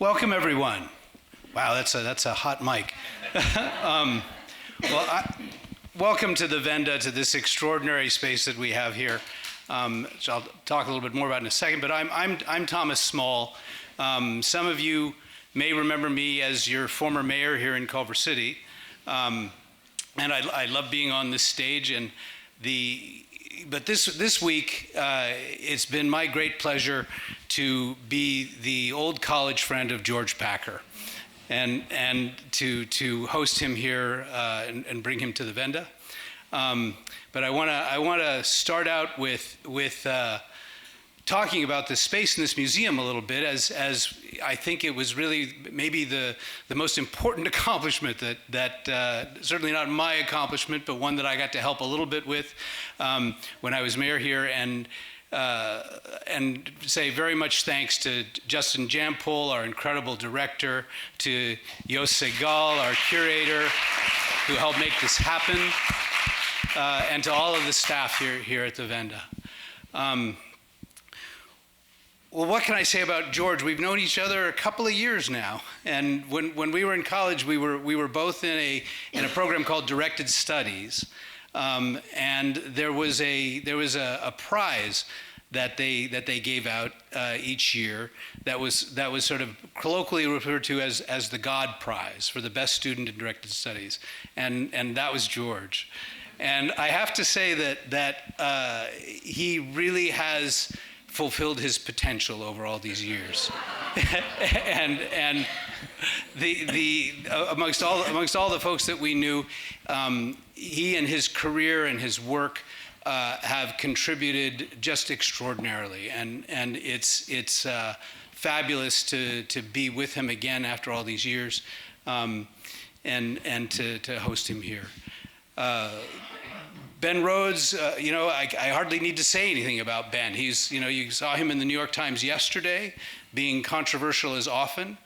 Welcome, everyone. Wow, that's a hot mic. Welcome to the Venda, to this extraordinary space that we have here. Which I'll talk a little bit more about in a second. But I'm Thomas Small. Some of you may remember me as your former mayor here in Culver City, and I love being on this stage. But this week, it's been my great pleasure to be the old college friend of George Packer, and to host him here and bring him to the Venda. But I want to start out with talking about this space in this museum a little bit, as I think it was really maybe the most important accomplishment that certainly not my accomplishment, but one that I got to help a little bit with when I was mayor here, and say very much thanks to Justin Jampol, our incredible director, to Jos Segal, our curator, who helped make this happen, and to all of the staff here at the Venda. Well, what can I say about George? We've known each other a couple of years now, and when we were in college, we were both in a program called Directed Studies, and there was a prize that they gave out each year that was sort of colloquially referred to as the God Prize for the best student in Directed Studies, and that was George. And I have to say that he really has fulfilled his potential over all these years, and amongst all the folks that we knew, he and his career and his work have contributed just extraordinarily, and it's fabulous to be with him again after all these years, and to host him here. Ben Rhodes, I hardly need to say anything about Ben. He's, you saw him in the New York Times yesterday, being controversial as often.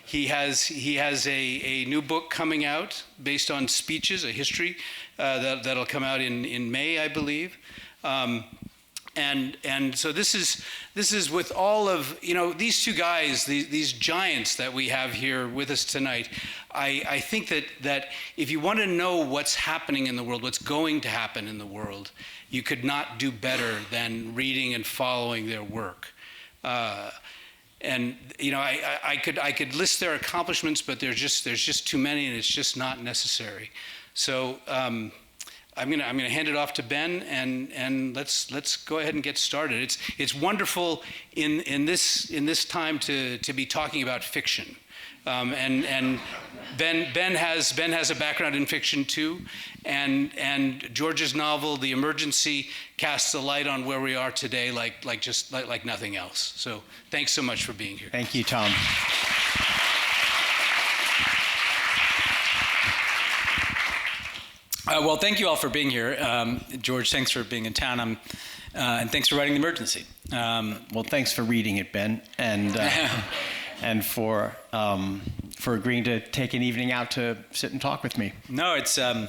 He has a new book coming out based on speeches, a history that'll come out in May, I believe. And so this is with all of these two guys, these giants that we have here with us tonight. I think that if you want to know what's happening in the world, what's going to happen in the world, you could not do better than reading and following their work. And I could list their accomplishments, but there's just too many, and it's just not necessary. So I'm gonna hand it off to Ben, and let's go ahead and get started. It's wonderful in this time to be talking about fiction, and Ben has a background in fiction too, and George's novel The Emergency casts a light on where we are today like nothing else. So thanks so much for being here. Thank you, Tom. Well, thank you all for being here. George, thanks for being in town, and thanks for writing The Emergency. Well, thanks for reading it, Ben, and for agreeing to take an evening out to sit and talk with me. No, it's a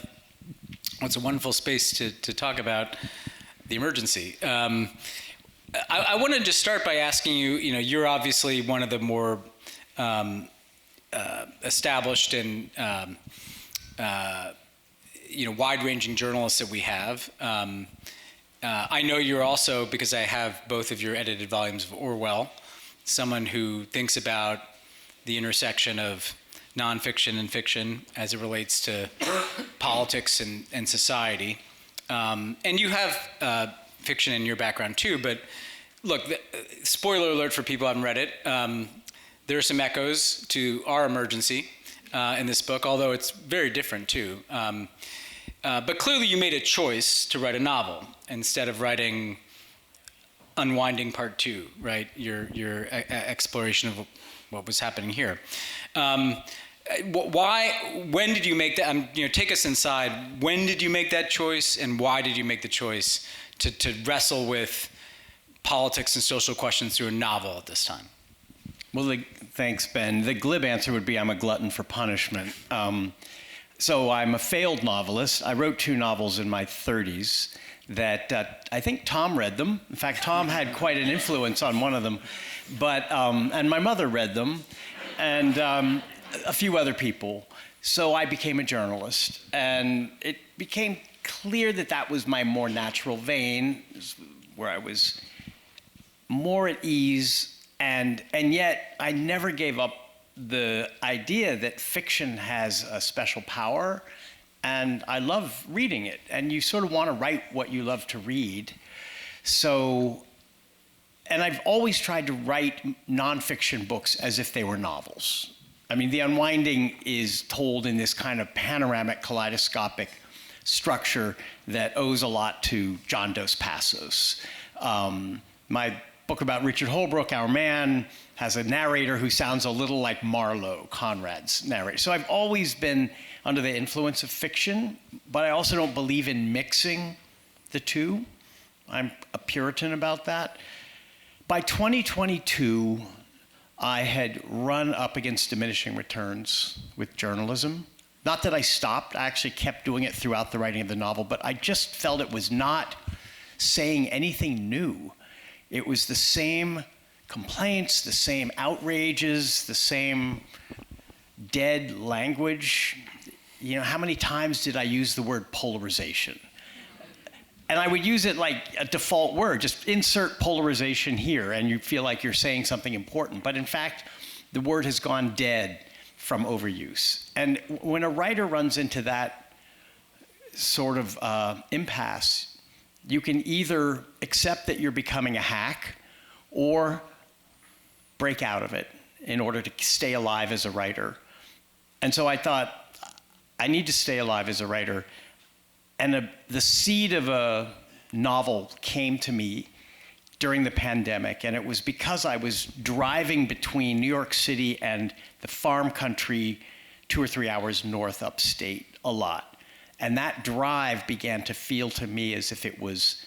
wonderful space to talk about The Emergency. I want to just start by asking you, you're obviously one of the more established and wide-ranging journalists that we have. I know you're also, because I have both of your edited volumes of Orwell, someone who thinks about the intersection of nonfiction and fiction as it relates to politics and society. And you have fiction in your background too, but look, spoiler alert for people who haven't read it, there are some echoes to our Emergency in this book, although it's very different too. But clearly you made a choice to write a novel instead of writing Unwinding Part 2, right? Your exploration of what was happening here. When did you make that? Take us inside. When did you make that choice, and why did you make the choice to wrestle with politics and social questions through a novel at this time? Well, thanks, Ben. The glib answer would be I'm a glutton for punishment. So I'm a failed novelist. I wrote 2 novels in my 30s. that I think Tom read them. In fact, Tom had quite an influence on one of them. But and my mother read them, and a few other people. So I became a journalist, and it became clear that that was my more natural vein, where I was more at ease, and yet I never gave up the idea that fiction has a special power, and I love reading it. And you sort of want to write what you love to read. So, and I've always tried to write nonfiction books as if they were novels. I mean, The Unwinding is told in this kind of panoramic, kaleidoscopic structure that owes a lot to John Dos Passos. My book about Richard Holbrooke, Our Man, has a narrator who sounds a little like Marlowe, Conrad's narrator. So I've always been under the influence of fiction, but I also don't believe in mixing the two. I'm a Puritan about that. By 2022, I had run up against diminishing returns with journalism. Not that I stopped, I actually kept doing it throughout the writing of the novel, but I just felt it was not saying anything new. It was the same complaints, the same outrages, the same dead language. You know, how many times did I use the word polarization? And I would use it like a default word, just insert polarization here, and you feel like you're saying something important. But in fact, the word has gone dead from overuse. And when a writer runs into that sort of impasse, you can either accept that you're becoming a hack or break out of it in order to stay alive as a writer. And so I thought, I need to stay alive as a writer. And the seed of a novel came to me during the pandemic, and it was because I was driving between New York City and the farm country 2 or 3 hours north upstate a lot. And that drive began to feel to me as if it was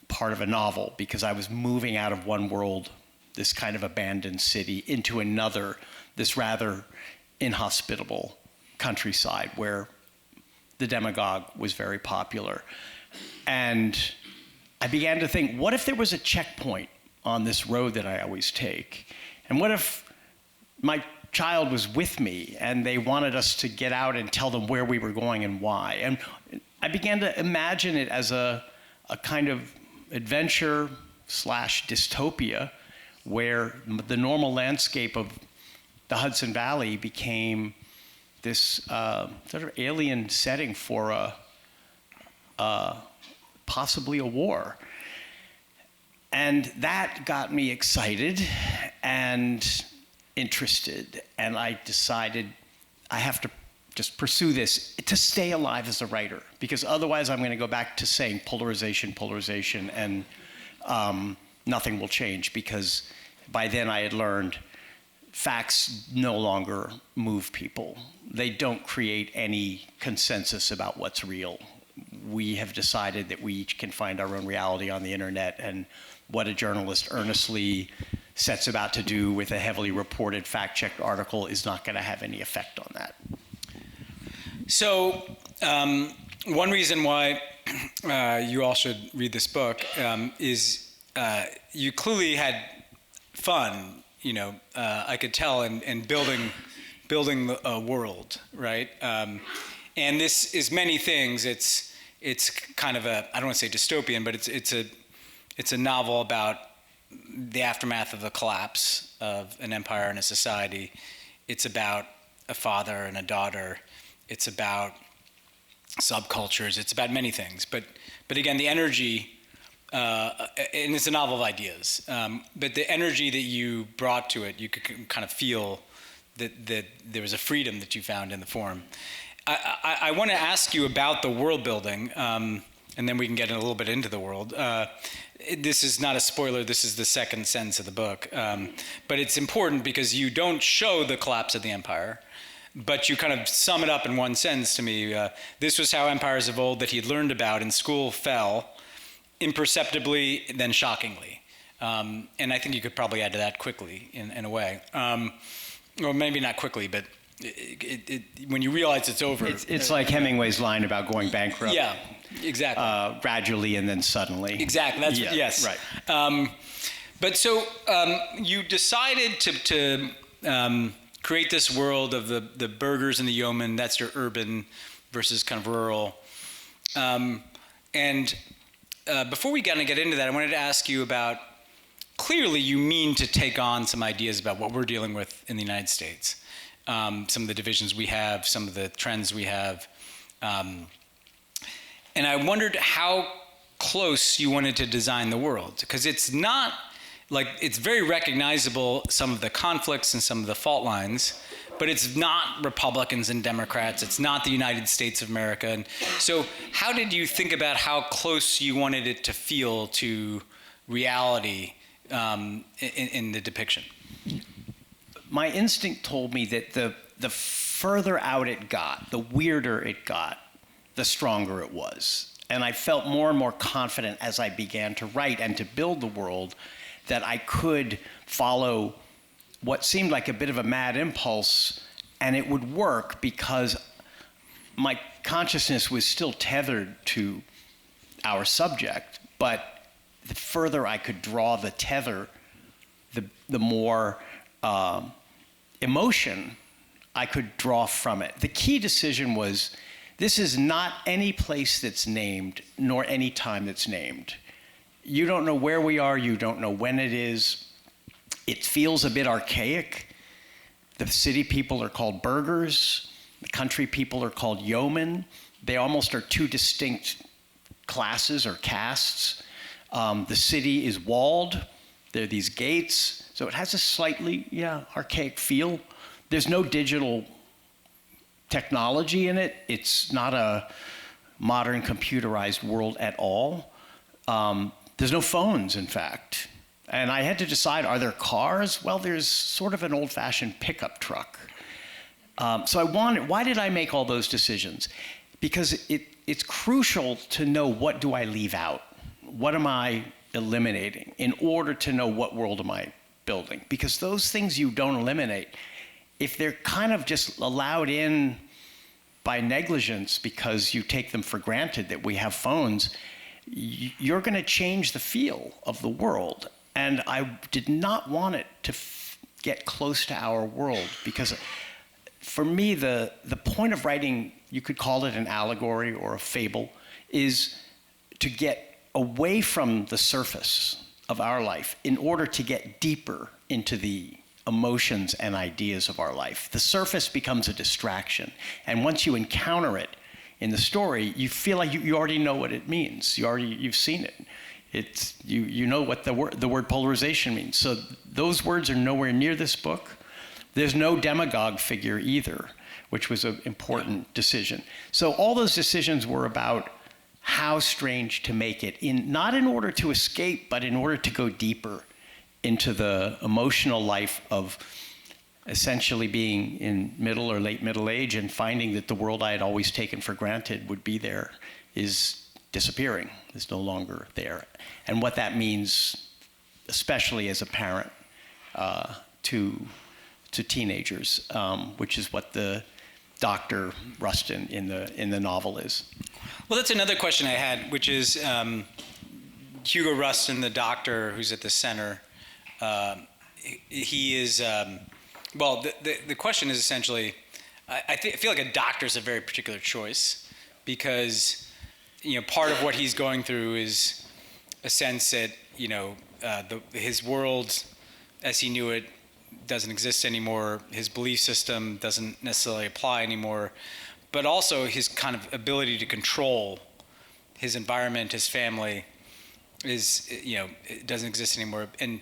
part of a novel, because I was moving out of one world, this kind of abandoned city, into another, this rather inhospitable countryside where the demagogue was very popular. And I began to think, what if there was a checkpoint on this road that I always take? And what if my child was with me and they wanted us to get out and tell them where we were going and why? And I began to imagine it as a kind of adventure / dystopia where the normal landscape of the Hudson Valley became this sort of alien setting for possibly a war. And that got me excited and interested. And I decided I have to just pursue this to stay alive as a writer, because otherwise I'm going to go back to saying polarization, polarization, and nothing will change, because by then I had learned facts no longer move people. They don't create any consensus about what's real. We have decided that we each can find our own reality on the internet, and what a journalist earnestly sets about to do with a heavily reported, fact-checked article is not going to have any effect on that. So one reason why you all should read this book is you clearly had fun, you know, I could tell, in building a world, right? And this is many things. It's kind of a, I don't want to say dystopian, but it's a novel about the aftermath of the collapse of an empire and a society. It's about a father and a daughter. It's about subcultures. It's about many things. But again, the energy, and it's a novel of ideas, but the energy that you brought to it, you could kind of feel that there was a freedom that you found in the form. I want to ask you about the world building, and then we can get a little bit into the world. This is not a spoiler. This is the second sentence of the book. But it's important because you don't show the collapse of the empire, but you kind of sum it up in one sentence to me. This was how empires of old that he had learned about in school fell, imperceptibly, then shockingly. And I think you could probably add to that quickly, in a way. Or maybe not quickly, but when you realize it's over. It's like Hemingway's line about going bankrupt. Yeah, exactly. Gradually and then suddenly. Exactly. That's yes. Right. But so you decided to create this world of the burghers and the yeomen. That's your urban versus kind of rural. And before we get into that, I wanted to ask you about, clearly you mean to take on some ideas about what we're dealing with in the United States. Some of the divisions we have, some of the trends we have. And I wondered how close you wanted to design the world, because it's not, like, it's very recognizable, some of the conflicts and some of the fault lines, but it's not Republicans and Democrats. It's not the United States of America. And so how did you think about how close you wanted it to feel to reality in the depiction? My instinct told me that the further out it got, the weirder it got, the stronger it was. And I felt more and more confident as I began to write and to build the world that I could follow what seemed like a bit of a mad impulse, and it would work because my consciousness was still tethered to our subject, but the further I could draw the tether, the more emotion I could draw from it. The key decision was, this is not any place that's named, nor any time that's named. You don't know where we are, you don't know when it is. It feels a bit archaic. The city people are called burghers. The country people are called yeomen. They almost are two distinct classes or castes. The city is walled. There are these gates. So it has a slightly, archaic feel. There's no digital technology in it. It's not a modern computerized world at all. There's no phones, in fact. And I had to decide, are there cars? Well, there's sort of an old-fashioned pickup truck. So why did I make all those decisions? Because it's crucial to know, what do I leave out? What am I eliminating in order to know what world am I building? Because those things you don't eliminate, if they're kind of just allowed in by negligence because you take them for granted that we have phones, you're going to change the feel of the world. And I did not want it to get close to our world, because for me, the point of writing, you could call it an allegory or a fable, is to get away from the surface of our life in order to get deeper into the emotions and ideas of our life. The surface becomes a distraction. And once you encounter it in the story, you feel like you already know what it means. You've seen it. You know what the word polarization means. So those words are nowhere near this book. There's no demagogue figure either, which was an important decision. So all those decisions were about how strange to make it, not in order to escape, but in order to go deeper into the emotional life of essentially being in middle or late middle age and finding that the world I had always taken for granted would be there is disappearing, is no longer there. And what that means, especially as a parent, to teenagers, which is what the Dr. Rustin in the novel is. Well, that's another question I had, which is Hugo Rustin, the doctor who's at the center. He is, the question is essentially, I feel like a doctor is a very particular choice, because part of what he's going through is a sense that his world as he knew it doesn't exist anymore. His belief system doesn't necessarily apply anymore, but also his kind of ability to control his environment, his family, it doesn't exist anymore. And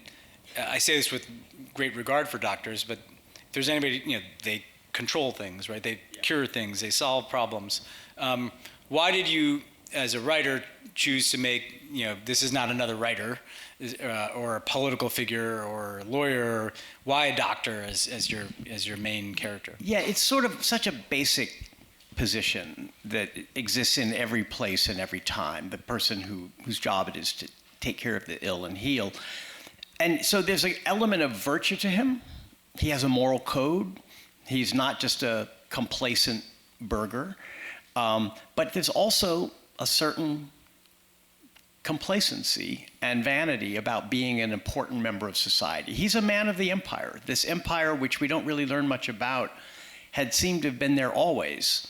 I say this with great regard for doctors, but if there's anybody, they control things, right? They cure things, they solve problems. Why did you, as a writer, choose to make, this is not another writer, or a political figure or a lawyer? Why a doctor as your main character? Yeah, it's sort of such a basic position that exists in every place and every time. The person whose job it is to take care of the ill and heal. And so there's an element of virtue to him. He has a moral code. He's not just a complacent burgher, but there's also a certain complacency and vanity about being an important member of society. He's a man of the empire. This empire, which we don't really learn much about, had seemed to have been there always.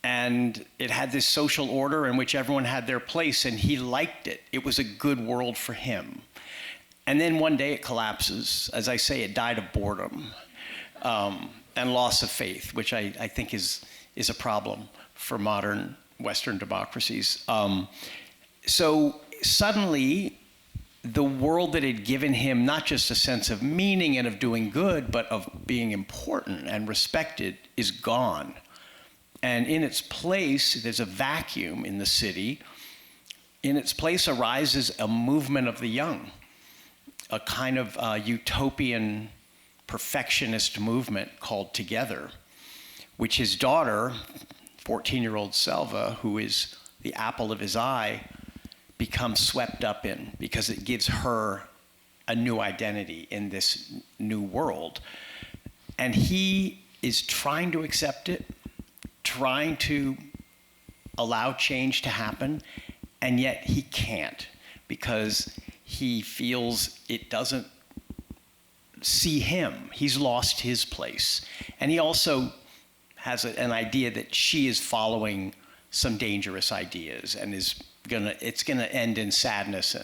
And it had this social order in which everyone had their place, and he liked it. It was a good world for him. And then one day it collapses. As I say, it died of boredom and loss of faith, which I think is a problem for modern Western democracies. So suddenly, the world that had given him not just a sense of meaning and of doing good, but of being important and respected, is gone. And in its place, there's a vacuum in the city. In its place arises a movement of the young, a kind of utopian perfectionist movement called Together, which his daughter, 14-year-old Selva, who is the apple of his eye, becomes swept up in, because it gives her a new identity in this new world. And he is trying to accept it, trying to allow change to happen, and yet he can't, because he feels it doesn't see him. He's lost his place. And he also has an idea that she is following some dangerous ideas and it's gonna end in sadness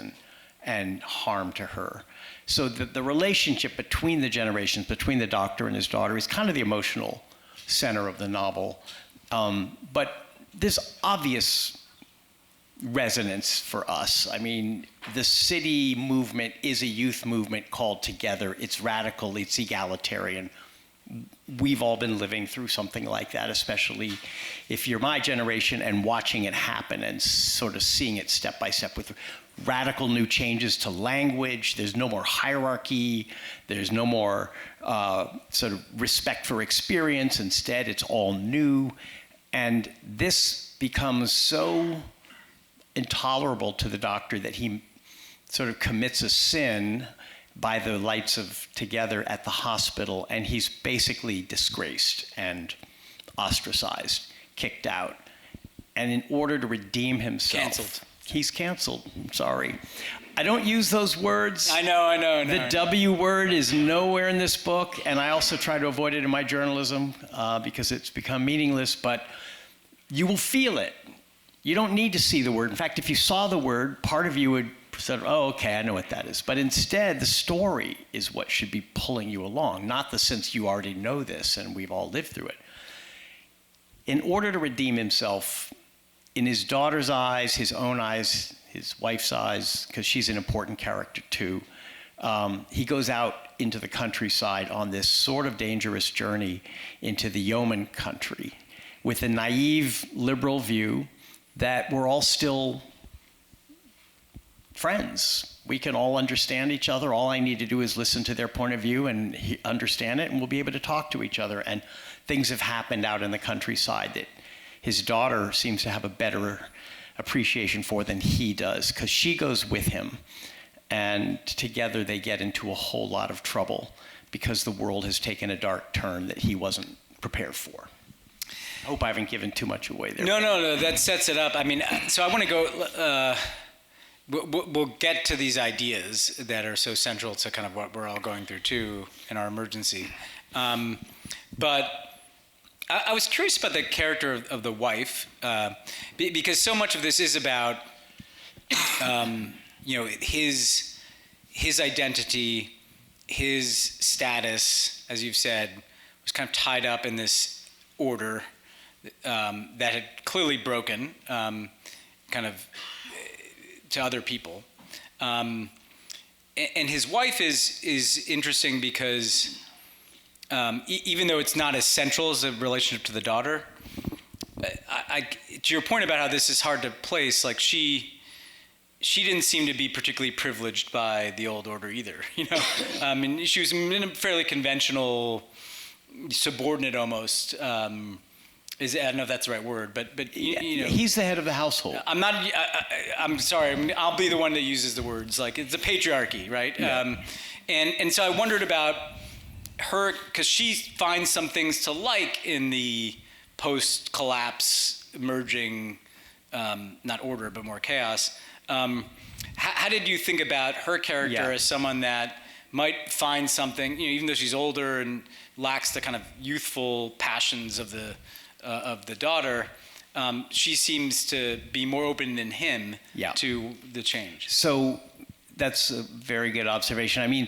and harm to her. So the relationship between the generations, between the doctor and his daughter, is kind of the emotional center of the novel. But there's obvious resonance for us. I mean, the city movement is a youth movement called Together. It's radical, it's egalitarian. We've all been living through something like that, especially if you're my generation and watching it happen and sort of seeing it step by step with radical new changes to language. There's no more hierarchy. There's no more sort of respect for experience. Instead, it's all new. And this becomes so intolerable to the doctor that he sort of commits a sin by the lights of Together at the hospital, and he's basically disgraced and ostracized, kicked out. And in order to redeem himself, he's canceled. I'm sorry. I don't use those words. I know. The W word is nowhere in this book, and I also try to avoid it in my journalism because it's become meaningless, but you will feel it. You don't need to see the word. In fact, if you saw the word, part of you would say, oh, okay, I know what that is. But instead, the story is what should be pulling you along, not the sense you already know this and we've all lived through it. In order to redeem himself, in his daughter's eyes, his own eyes, his wife's eyes, because she's an important character too, he goes out into the countryside on this sort of dangerous journey into the yeoman country with a naive liberal view that we're all still friends. We can all understand each other. All I need to do is listen to their point of view and understand it, and we'll be able to talk to each other. And things have happened out in the countryside that his daughter seems to have a better appreciation for than he does, because she goes with him. And together they get into a whole lot of trouble because the world has taken a dark turn that he wasn't prepared for. I hope I haven't given too much away there. No, that sets it up. I mean, so I want to go, we'll get to these ideas that are so central to kind of what we're all going through too in our emergency. But I was curious about the character of the wife, because so much of this is about, his identity, his status, as you've said, was kind of tied up in this order that had clearly broken, kind of to other people. And his wife is interesting because even though it's not as central as a relationship to the daughter, to your point about how this is hard to place, like she didn't seem to be particularly privileged by the old order either, and she was in a fairly conventional, subordinate almost. I don't know if that's the right word, but he's the head of the household. I'm not. I'm sorry. I'll be the one that uses the words. Like, it's a patriarchy, right? Yeah. And so I wondered about because she finds some things to like in the post-collapse emerging, not order, but more chaos. How did you think about her character as someone that might find something, even though she's older and lacks the kind of youthful passions of the daughter, she seems to be more open than him to the change. So that's a very good observation. I mean,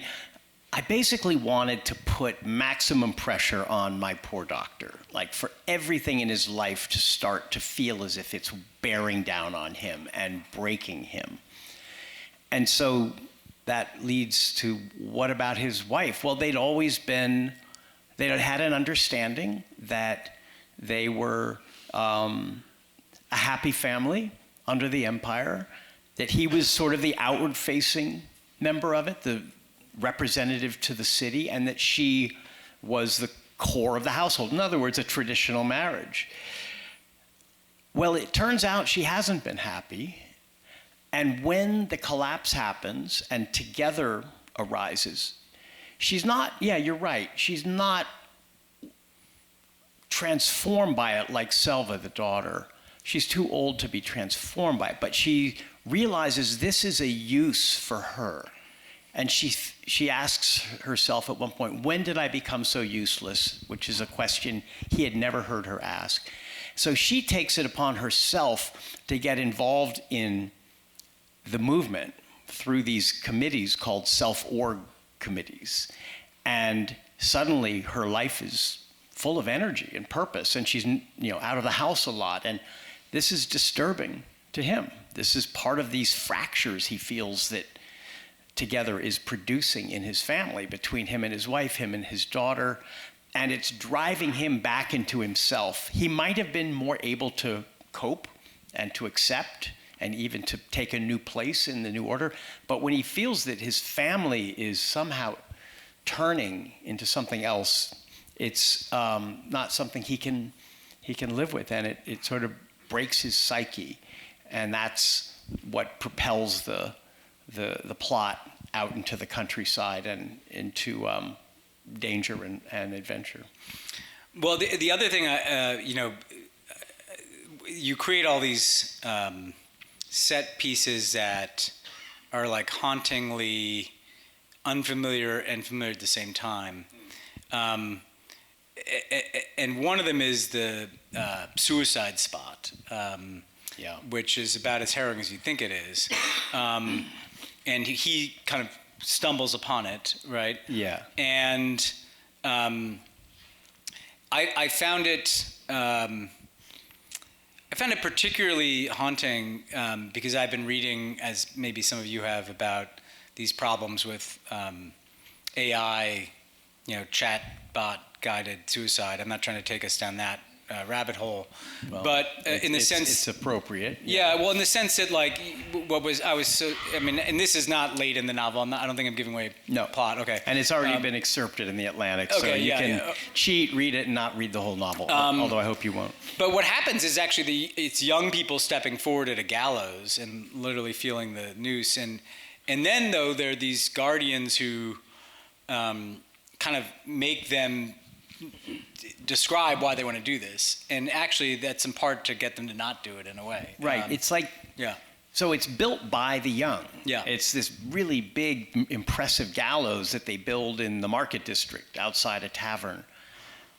I basically wanted to put maximum pressure on my poor doctor, like for everything in his life to start to feel as if it's bearing down on him and breaking him. And so that leads to, what about his wife? Well, they'd had an understanding that they were a happy family under the empire, that he was sort of the outward-facing member of it, the representative to the city, and that she was the core of the household. In other words, a traditional marriage. Well, it turns out she hasn't been happy. And when the collapse happens and Together arises, she's not, you're right, she's not transformed by it like Selva, the daughter. She's too old to be transformed by it, but she realizes this is a use for her. And she asks herself at one point, when did I become so useless? Which is a question he had never heard her ask. So she takes it upon herself to get involved in the movement through these committees called self-org committees. And suddenly her life is full of energy and purpose, and she's out of the house a lot. And this is disturbing to him. This is part of these fractures he feels that Together is producing in his family, between him and his wife, him and his daughter, and it's driving him back into himself. He might have been more able to cope and to accept and even to take a new place in the new order, but when he feels that his family is somehow turning into something else, it's not something he can live with, and it sort of breaks his psyche, and that's what propels the plot out into the countryside and into danger and adventure. Well, the other thing, you create all these set pieces that are like hauntingly unfamiliar and familiar at the same time. And one of them is the suicide spot, which is about as harrowing as you think it is. And he kind of stumbles upon it, right? Yeah. And I found it particularly haunting because I've been reading, as maybe some of you have, about these problems with AI, chatbot guided suicide. I'm not trying to take us down that rabbit hole, well, but in the sense it's appropriate. Yeah, well, in the sense that and this is not late in the novel. I don't think I'm giving away plot. Okay, and it's already been excerpted in the Atlantic, so you can cheat, read it, and not read the whole novel. Although I hope you won't. But what happens is actually it's young people stepping forward at a gallows and literally feeling the noose, and then though there are these guardians who kind of make them describe why they want to do this, and actually that's in part to get them to not do it in a way. Right. It's like so it's built by the young. Yeah. It's this really big, impressive gallows that they build in the market district outside a tavern,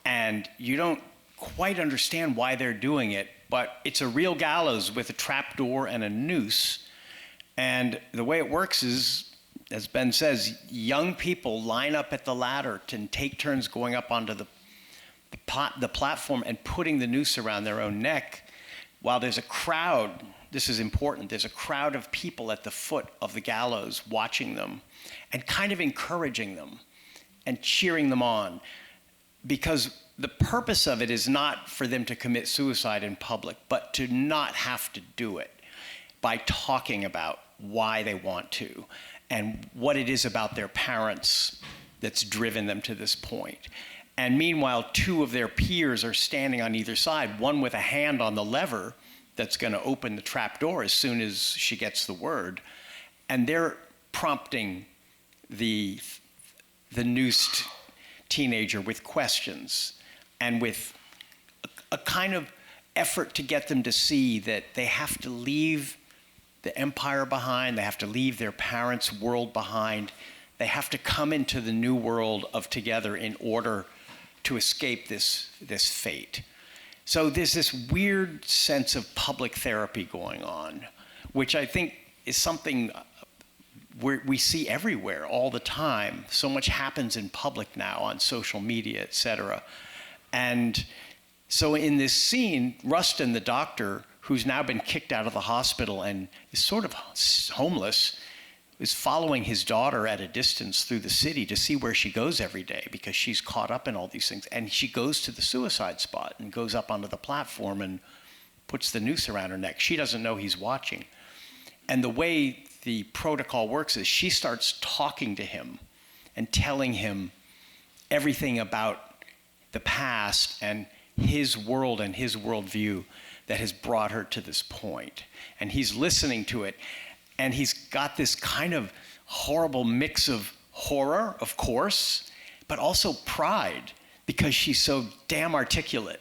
and you don't quite understand why they're doing it, but it's a real gallows with a trap door and a noose, and the way it works is, as Ben says, young people line up at the ladder and take turns going up onto the platform and putting the noose around their own neck, while there's a crowd. This is important. There's a crowd of people at the foot of the gallows watching them and kind of encouraging them and cheering them on, because the purpose of it is not for them to commit suicide in public, but to not have to do it by talking about why they want to and what it is about their parents that's driven them to this point. And meanwhile, two of their peers are standing on either side, one with a hand on the lever that's going to open the trap door as soon as she gets the word, and they're prompting the noosed teenager with questions and with a kind of effort to get them to see that they have to leave the empire behind, they have to leave their parents' world behind, they have to come into the new world of together in order to escape this fate. So there's this weird sense of public therapy going on, which I think is something we see everywhere all the time. So much happens in public now on social media, et cetera. And so in this scene, Rustin, the doctor, who's now been kicked out of the hospital and is sort of homeless, is following his daughter at a distance through the city to see where she goes every day because she's caught up in all these things. And she goes to the suicide spot and goes up onto the platform and puts the noose around her neck. She doesn't know he's watching. And the way the protocol works is she starts talking to him and telling him everything about the past and his world and his worldview that has brought her to this point. And he's listening to it. And he's got this kind of horrible mix of horror, of course, but also pride because she's so damn articulate.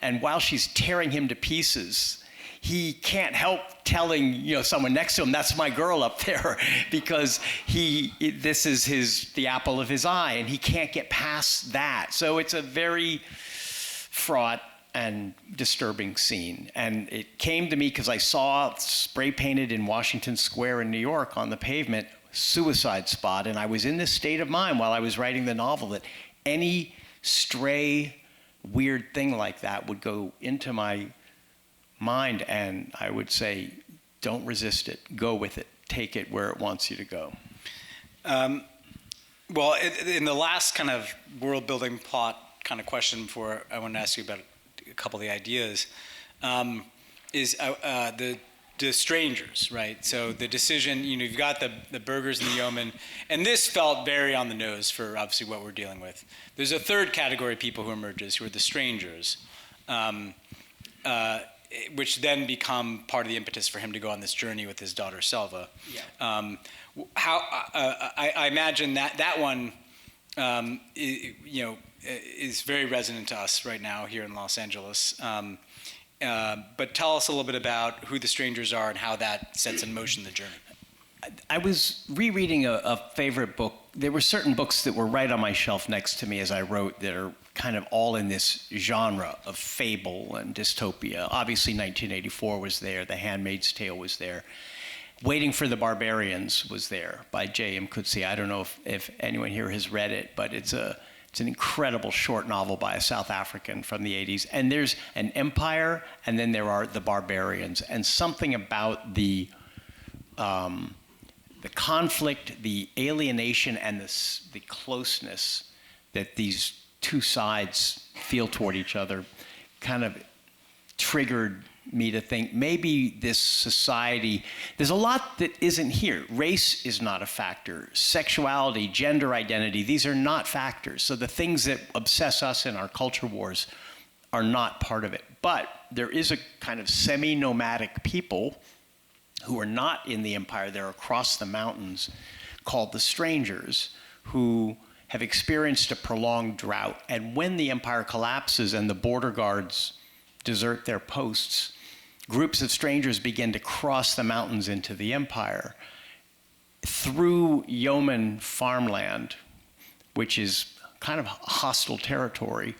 And while she's tearing him to pieces, he can't help telling someone next to him, that's my girl up there, because this is the apple of his eye, and he can't get past that. So it's a very fraught and disturbing scene. And it came to me because I saw spray painted in Washington Square in New York on the pavement, suicide spot. And I was in this state of mind while I was writing the novel that any stray, weird thing like that would go into my mind. And I would say, don't resist it. Go with it. Take it where it wants you to go. Well, in the last kind of world building plot kind of question before I want to ask you about a couple of the ideas, is the strangers, right? So the decision, you've got the burghers and the yeomen, and this felt very on the nose for obviously what we're dealing with. There's a third category of people who emerges, who are the strangers, which then become part of the impetus for him to go on this journey with his daughter Selva. Yeah. I imagine that one, is very resonant to us right now here in Los Angeles. But tell us a little bit about who the strangers are and how that sets in motion the journey. I was rereading a favorite book. There were certain books that were right on my shelf next to me as I wrote that are kind of all in this genre of fable and dystopia. Obviously, 1984 was there. The Handmaid's Tale was there. Waiting for the Barbarians was there by J.M. Coetzee. I don't know if anyone here has read it, but it's an incredible short novel by a South African from the 80s. And there's an empire, and then there are the barbarians. And something about the conflict, the alienation, and the closeness that these two sides feel toward each other kind of triggered me to think maybe this society, there's a lot that isn't here. Race is not a factor. Sexuality, gender identity, these are not factors. So the things that obsess us in our culture wars are not part of it. But there is a kind of semi-nomadic people who are not in the empire, they're across the mountains, called the strangers, who have experienced a prolonged drought. And when the empire collapses and the border guards desert their posts, groups of strangers begin to cross the mountains into the empire through yeoman farmland, which is kind of hostile territory,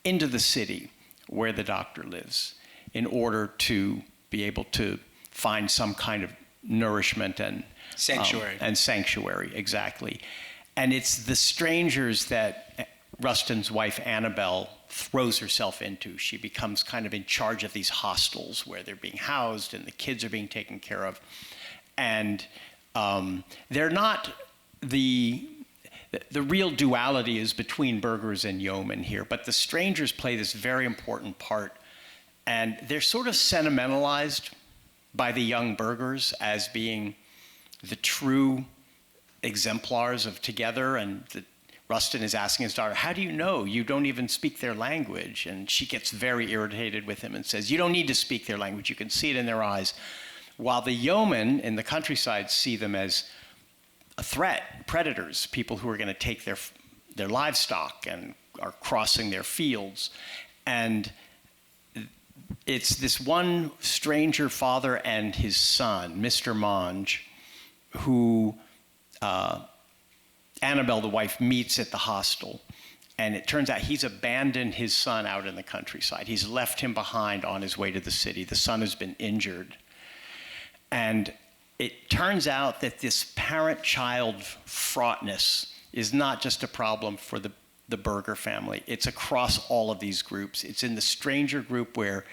into the city where the doctor lives in order to be able to find some kind of nourishment and sanctuary, exactly. And it's the strangers that Rustin's wife, Annabelle, throws herself into. She becomes kind of in charge of these hostels where they're being housed and the kids are being taken care of. And they're not the real duality is between burghers and yeomen here, but the strangers play this very important part. And they're sort of sentimentalized by the young burghers as being the true exemplars of together. And Rustin is asking his daughter, how do you know? You don't even speak their language. And she gets very irritated with him and says, you don't need to speak their language. You can see it in their eyes. While the yeomen in the countryside see them as a threat, predators, people who are going to take their livestock and are crossing their fields. And it's this one stranger father and his son, Mr. Monge, who Annabelle, the wife, meets at the hostel. And it turns out he's abandoned his son out in the countryside. He's left him behind on his way to the city. The son has been injured. And it turns out that this parent-child fraughtness is not just a problem for the Berger family. It's across all of these groups. It's in the stranger group where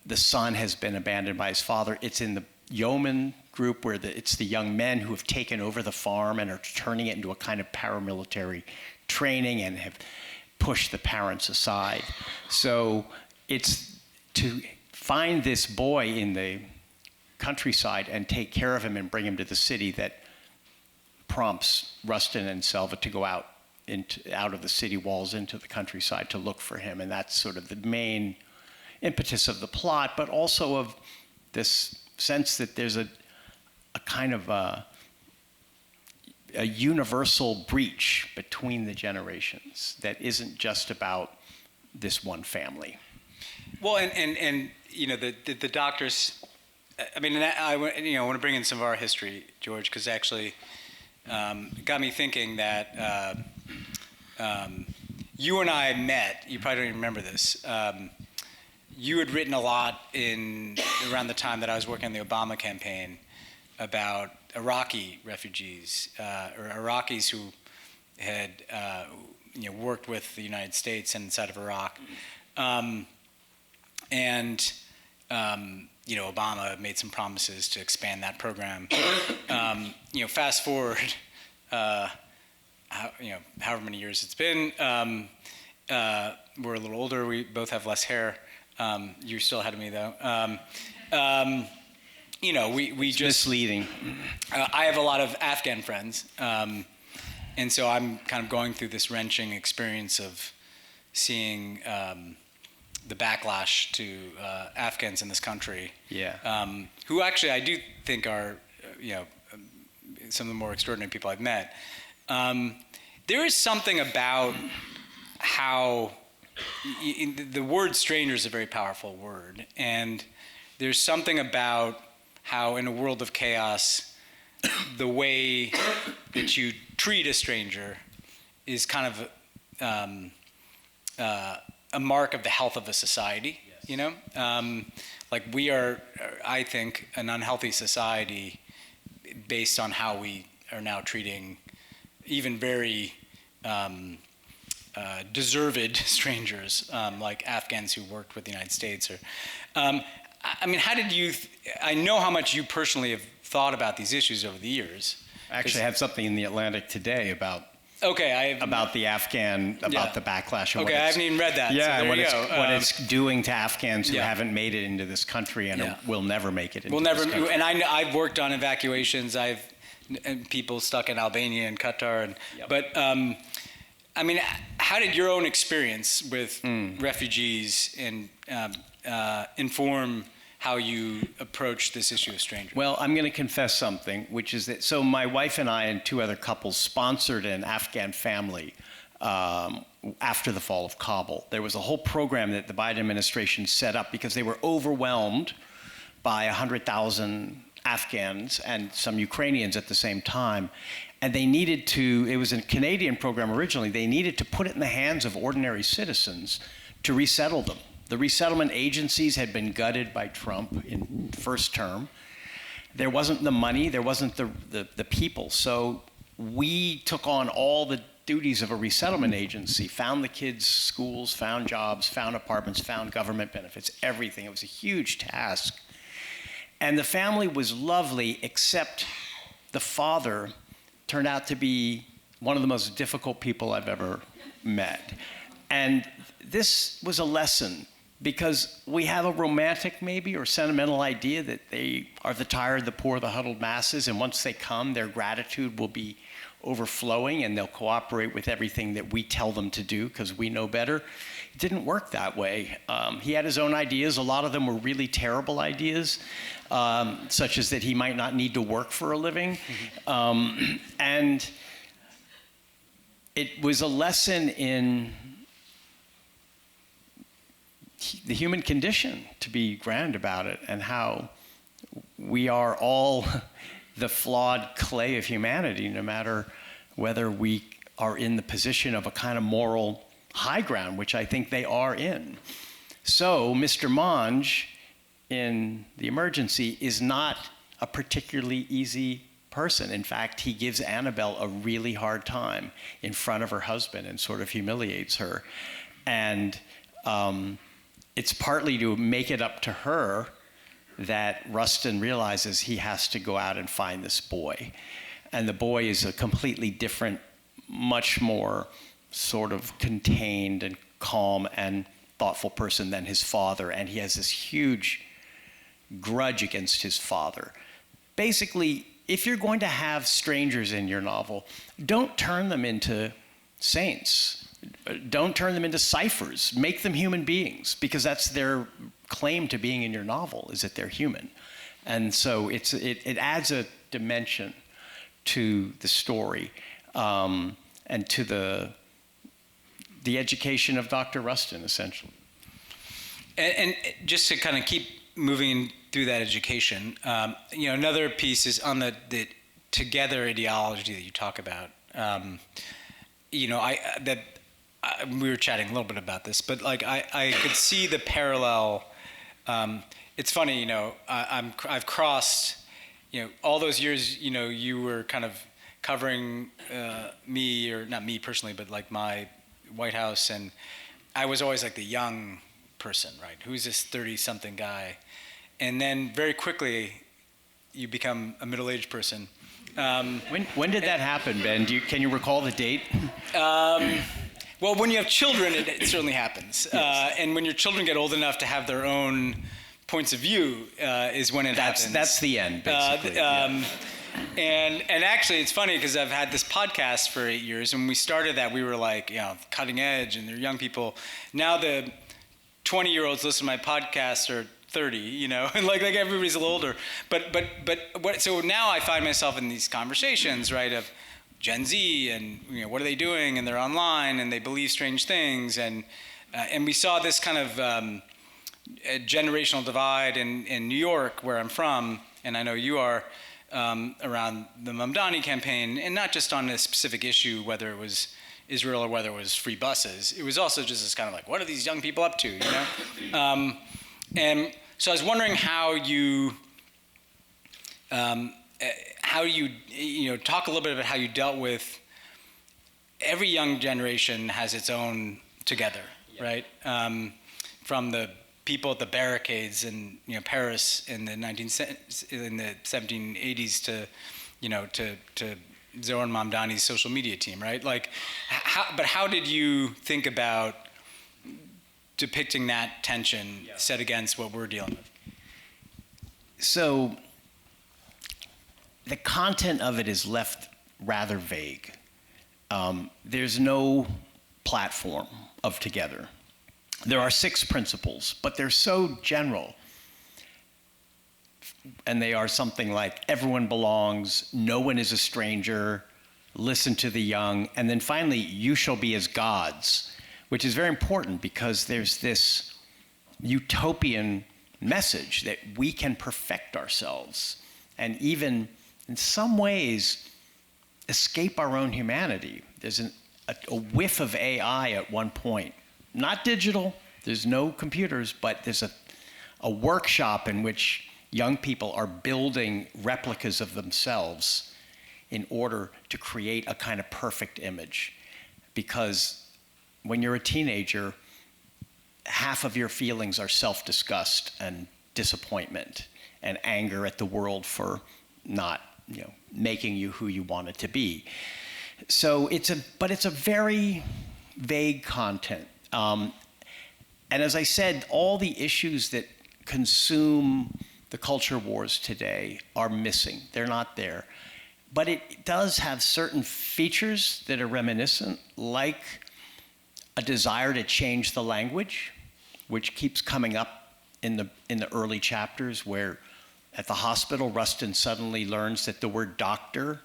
the son has been abandoned by his father. It's in the yeoman group where it's the young men who have taken over the farm and are turning it into a kind of paramilitary training and have pushed the parents aside. So it's to find this boy in the countryside and take care of him and bring him to the city that prompts Rustin and Selva to go out of the city walls into the countryside to look for him. And that's sort of the main impetus of the plot, but also of this sense that there's a kind of a universal breach between the generations that isn't just about this one family. Well, and you know, the doctors, I mean, I want to bring in some of our history, George, because actually it got me thinking that you and I met, you probably don't even remember this, you had written a lot around the time that I was working on the Obama campaign about Iraqi refugees, or Iraqis who had worked with the United States inside of Iraq. Obama made some promises to expand that program. Fast forward, however many years it's been, we're a little older. We both have less hair. You're still ahead of me, though. We just misleading. I have a lot of Afghan friends, and so I'm kind of going through this wrenching experience of seeing the backlash to Afghans in this country. Yeah. Who actually I do think are, some of the more extraordinary people I've met. There is something about how the word stranger is a very powerful word, and there's something about how in a world of chaos, the way that you treat a stranger is kind of a mark of the health of a society. Yes. Like we are, I think, an unhealthy society based on how we are now treating even very deserved strangers, like Afghans who worked with the United States. How did you? I know how much you personally have thought about these issues over the years. I actually have something in the Atlantic today about the Afghan, about the backlash. And I haven't even read that. Yeah, so what it's doing to Afghans who haven't made it into this country and will never make it into this country. And I've worked on evacuations. And people stuck in Albania and Qatar. But how did your own experience with refugees inform how you approach this issue of strangers? Well, I'm going to confess something, which is that, so my wife and I and two other couples sponsored an Afghan family after the fall of Kabul. There was a whole program that the Biden administration set up because they were overwhelmed by 100,000 Afghans and some Ukrainians at the same time. And they needed to, it was a Canadian program originally, they needed to put it in the hands of ordinary citizens to resettle them. The resettlement agencies had been gutted by Trump in first term. There wasn't the money, there wasn't the people. So we took on all the duties of a resettlement agency, found the kids' schools, found jobs, found apartments, found government benefits, everything. It was a huge task. And the family was lovely, except the father turned out to be one of the most difficult people I've ever met. And this was a lesson, because we have a romantic maybe or sentimental idea that they are the tired, the poor, the huddled masses, and once they come, their gratitude will be overflowing and they'll cooperate with everything that we tell them to do because we know better. It didn't work that way. He had his own ideas. A lot of them were really terrible ideas, such as that he might not need to work for a living. And it was a lesson in the human condition, to be grand about it, and how we are all the flawed clay of humanity, no matter whether we are in the position of a kind of moral high ground, which I think they are in. So Mr. Monge in The Emergency is not a particularly easy person. In fact, he gives Annabelle a really hard time in front of her husband and sort of humiliates her. And it's partly to make it up to her that Rustin realizes he has to go out and find this boy. And the boy is a completely different, much more sort of contained and calm and thoughtful person than his father. And he has this huge grudge against his father. Basically, if you're going to have strangers in your novel, don't turn them into saints. Don't turn them into ciphers. Make them human beings, because that's their claim to being in your novel, is that they're human. And so it adds a dimension to the story, and to the education of Dr. Rustin, essentially. And just to kind of keep moving through that education, another piece is on the together ideology that you talk about. We were chatting a little bit about this, but like I could see the parallel. It's funny, I've crossed, all those years, you were kind of covering me, or not me personally, but like my White House, and I was always like the young person, right? Who's this 30-something guy? And then very quickly, you become a middle-aged person. When did that happen, Ben? Can you recall the date? Well, when you have children, it certainly happens. Yes. And when your children get old enough to have their own points of view is when it happens. That's the end, basically. And actually, it's funny because I've had this podcast for 8 years. When we started that, we were like, cutting edge, and they're young people. Now the 20-year-olds listen to my podcast are 30, and like everybody's a little older. So now I find myself in these conversations, right, of Gen Z, and what are they doing, and they're online, and they believe strange things, and we saw this kind of a generational divide in New York, where I'm from, and I know you are, around the Mamdani campaign, and not just on a specific issue, whether it was Israel or whether it was free buses. It was also just this kind of like, what are these young people up to, And so I was wondering how you talk a little bit about how you dealt with every young generation has its own together, right? From the people at the barricades in Paris in the 1780s to Zoran Mamdani's social media team, right? Like, how did you think about depicting that tension set against what we're dealing with? So the content of it is left rather vague. There's no platform of together. There are 6 principles, but they're so general. And they are something like everyone belongs, no one is a stranger, listen to the young, and then finally, you shall be as gods, which is very important because there's this utopian message that we can perfect ourselves and even in some ways escape our own humanity. There's a whiff of AI at one point. Not digital, there's no computers, but there's a workshop in which young people are building replicas of themselves in order to create a kind of perfect image. Because when you're a teenager, half of your feelings are self-disgust and disappointment and anger at the world for not, making you who you wanted to be. So it's a very vague content. And as I said, all the issues that consume the culture wars today are missing. They're not there. But it does have certain features that are reminiscent, like a desire to change the language, which keeps coming up in the early chapters, where at the hospital, Rustin suddenly learns that the word doctor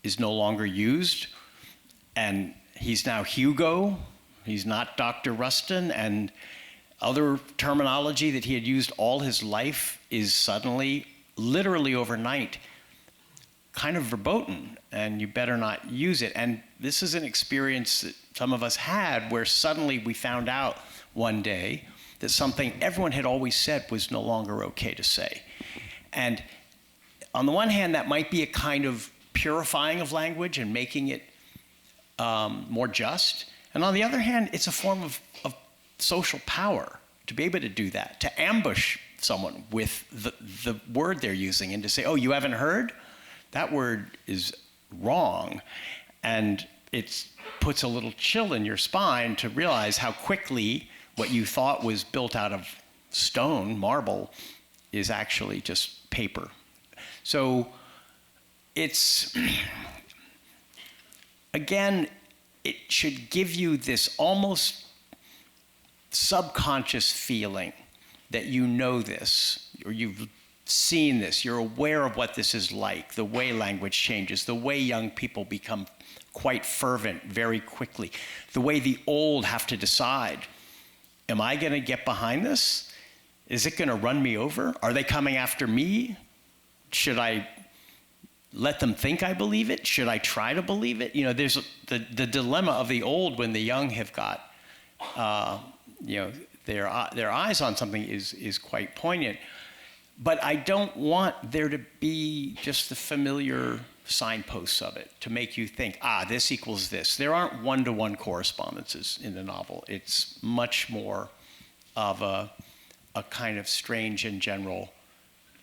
is no longer used, and he's now Hugo. He's not Dr. Rustin, and other terminology that he had used all his life is suddenly, literally overnight, kind of verboten, and you better not use it. And this is an experience that some of us had where suddenly we found out one day that something everyone had always said was no longer okay to say. And on the one hand, that might be a kind of purifying of language and making it more just. And on the other hand, it's a form of social power to be able to do that, to ambush someone with the word they're using and to say, oh, you haven't heard? That word is wrong. And it puts a little chill in your spine to realize how quickly what you thought was built out of stone, marble, is actually just paper. So it's, again, it should give you this almost subconscious feeling that you know this, or you've seen this, you're aware of what this is like, the way language changes, the way young people become quite fervent very quickly, the way the old have to decide, am I going to get behind this? Is it going to run me over? Are they coming after me? Should I let them think I believe it? Should I try to believe it? You know, there's the dilemma of the old when the young have got, their eyes on something is quite poignant. But I don't want there to be just the familiar signposts of it to make you think, this equals this. There aren't one-to-one correspondences in the novel. It's much more of a kind of strange and general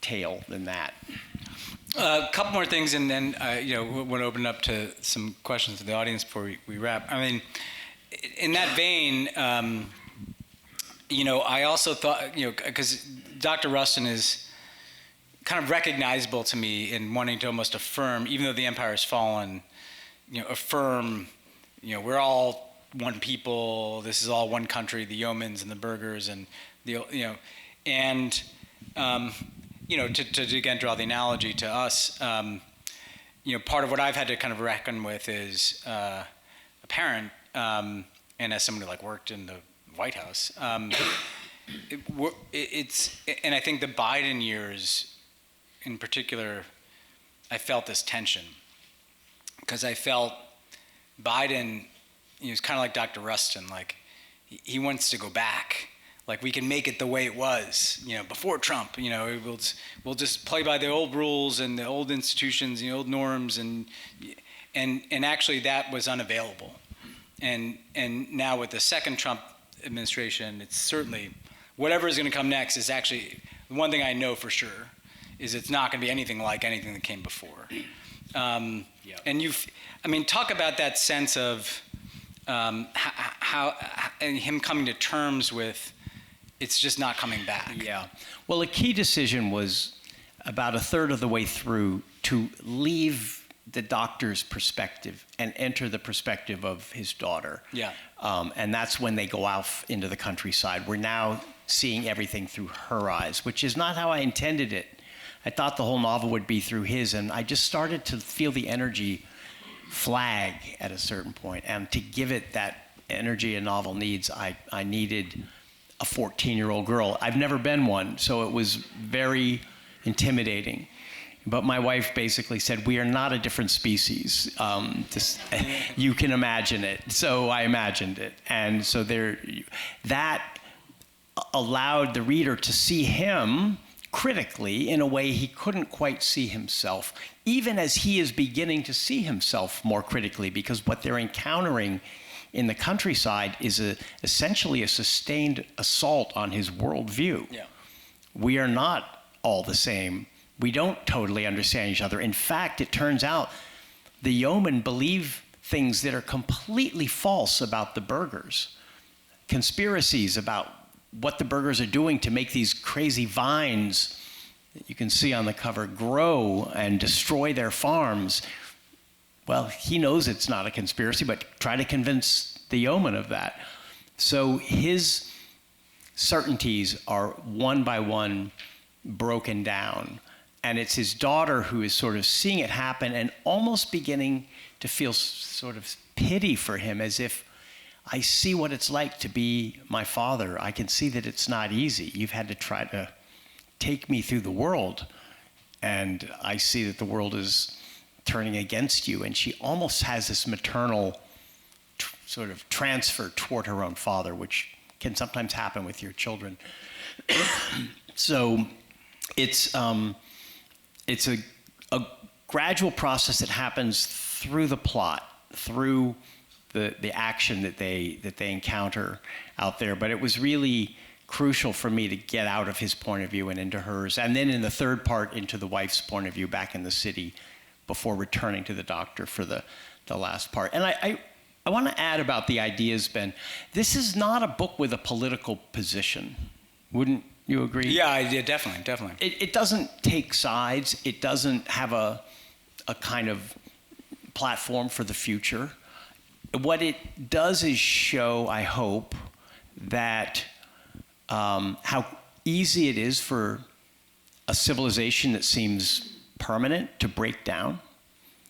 tale than that. A couple more things, and then we want to open up to some questions to the audience before we wrap. I mean, in that vein, I also thought, because Dr. Rustin is kind of recognizable to me in wanting to almost affirm, even though the empire has fallen, affirm, we're all one people. This is all one country. The yeomans and the burghers, and to again draw the analogy to us, part of what I've had to kind of reckon with is a parent, and as someone who worked in the White House, it's, and I think the Biden years in particular, I felt this tension because I felt Biden, he was kind of like Dr. Rustin, he wants to go back. We can make it the way it was, before Trump. We'll just play by the old rules and the old institutions, the old norms, and actually that was unavailable. And now with the second Trump administration, it's certainly whatever is going to come next is actually the one thing I know for sure is it's not going to be anything like anything that came before. And talk about that sense of how and him coming to terms with. It's just not coming back. Yeah. Well, a key decision was about a third of the way through to leave the doctor's perspective and enter the perspective of his daughter. Yeah. And that's when they go out into the countryside. We're now seeing everything through her eyes, which is not how I intended it. I thought the whole novel would be through his, and I just started to feel the energy flag at a certain point. And to give it that energy a novel needs, I needed a 14-year-old girl. I've never been one, so it was very intimidating. But my wife basically said, we are not a different species. You can imagine it. So I imagined it. And so that allowed the reader to see him critically in a way he couldn't quite see himself, even as he is beginning to see himself more critically, because what they're encountering in the countryside is essentially a sustained assault on his worldview. Yeah. We are not all the same. We don't totally understand each other. In fact, it turns out the yeomen believe things that are completely false about the burghers. Conspiracies about what the burghers are doing to make these crazy vines that you can see on the cover grow and destroy their farms. Well, he knows it's not a conspiracy, but try to convince the yeoman of that. So his certainties are one by one broken down. And it's his daughter who is sort of seeing it happen and almost beginning to feel sort of pity for him, as if I see what it's like to be my father. I can see that it's not easy. You've had to try to take me through the world, and I see that the world is turning against you. And she almost has this maternal sort of transfer toward her own father, which can sometimes happen with your children. So it's a gradual process that happens through the plot, through the action that they encounter out there. But it was really crucial for me to get out of his point of view and into hers, and then in the third part into the wife's point of view back in the city before returning to the doctor for the last part. And I want to add about the ideas, Ben. This is not a book with a political position. Wouldn't you agree? Yeah, definitely. It doesn't take sides. It doesn't have a kind of platform for the future. What it does is show, I hope, that how easy it is for a civilization that seems permanent to break down,